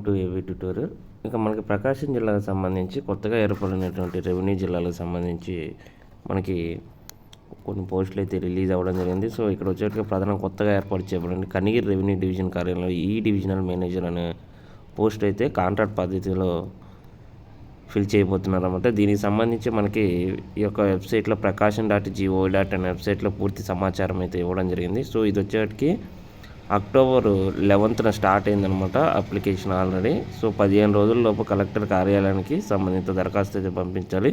To AV tutorial. ఇక మనకి ప్రకాశం జిల్లాకు సంబంధించి కొత్తగా ఏర్పడినటువంటి రెవెన్యూ జిల్లాలకు సంబంధించి మనకి కొన్ని పోస్టులు అయితే రిలీజ్ అవ్వడం జరిగింది. సో ఇక్కడ వచ్చేటికి ప్రధానంగా కొత్తగా ఏర్పాటు చేయబడింది కనిగిరి రెవెన్యూ డివిజన్ కార్యాలయంలో డివిజనల్ మేనేజర్ అనే పోస్ట్ అయితే కాంట్రాక్ట్ పద్ధతిలో ఫిల్ చేయబోతున్నారు అనమాట. దీనికి సంబంధించి మనకి ఈ యొక్క వెబ్సైట్లో ప్రకాశం.gov.in వెబ్సైట్లో పూర్తి సమాచారం అయితే ఇవ్వడం జరిగింది. సో ఇది వచ్చేటికి అక్టోబర్ 11న స్టార్ట్ అయిందనమాట అప్లికేషన్ ఆల్రెడీ. సో 15 రోజుల్లోపు కలెక్టర్ కార్యాలయానికి సంబంధిత దరఖాస్తు అయితే పంపించాలి.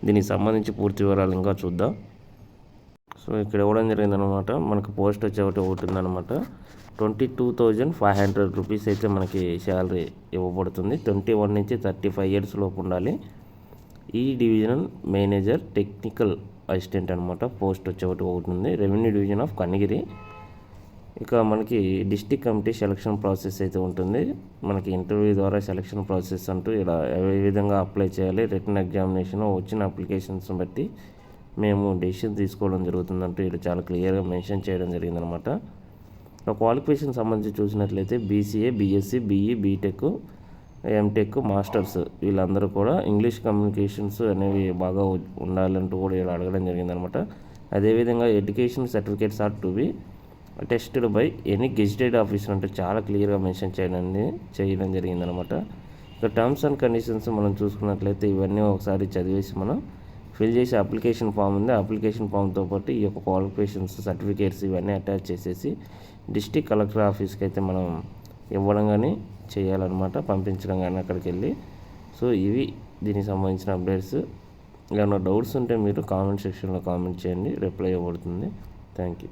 దీనికి సంబంధించి పూర్తి వివరాలు ఇంకా చూద్దాం. సో ఇక్కడ ఇవ్వడం జరిగిందనమాట. మనకు పోస్ట్ వచ్చేటి ఉంటుందన్నమాట. 22,500 రూపీస్ అయితే మనకి శాలరీ ఇవ్వబడుతుంది. 21 నుంచి 35 ఇయర్స్ లోపు ఉండాలి. ఈ డివిజనల్ మేనేజర్ టెక్నికల్ అసిస్టెంట్ అనమాట. పోస్ట్ వచ్చేటి ఉంటుంది. Revenue division of Kanigiri. ఇక మనకి డిస్టిక్ కమిటీ సెలక్షన్ ప్రాసెస్ అయితే ఉంటుంది. మనకి ఇంటర్వ్యూ ద్వారా సెలక్షన్ ప్రాసెస్ అంటూ ఇలా ఏ విధంగా అప్లై చేయాలి, రిటర్న్ ఎగ్జామినేషన్ వచ్చిన అప్లికేషన్స్ని బట్టి మేము డెసిషన్ తీసుకోవడం జరుగుతుందంటూ ఇక్కడ చాలా క్లియర్గా మెన్షన్ చేయడం జరిగిందనమాట. క్వాలిఫికేషన్ సంబంధించి చూసినట్లయితే BCA, BSc, BE, BTech, MTech, masters వీళ్ళందరూ కూడా ఇంగ్లీష్ కమ్యూనికేషన్స్ అనేవి బాగా ఉండాలంటూ కూడా ఇక్కడ అడగడం జరిగిందనమాట. అదేవిధంగా education certificates are to be tested by any gazetted officer అంటే చాలా క్లియర్గా మెన్షన్ చేయడం జరిగిందనమాట. ఇక టర్మ్స్ అండ్ కండిషన్స్ మనం చూసుకున్నట్లయితే ఇవన్నీ ఒకసారి చదివేసి మనం ఫిల్ చేసే అప్లికేషన్ ఫామ్ ఉంది. అప్లికేషన్ ఫామ్తో పాటు ఈ యొక్క క్వాలిఫికేషన్స్ సర్టిఫికేట్స్ ఇవన్నీ అటాచ్ చేసేసి డిస్ట్రిక్ట్ కలెక్టర్ ఆఫీస్కి అయితే మనం ఇవ్వడం కానీ చేయాలన్నమాట, పంపించడం కానీ అక్కడికి వెళ్ళి. సో ఇవి దీనికి సంబంధించిన అప్డేట్స్. ఏమైనా డౌట్స్ ఉంటే మీరు కామెంట్ సెక్షన్లో కామెంట్ చేయండి, రిప్లై ఇవ్వబడుతుంది. Thank you.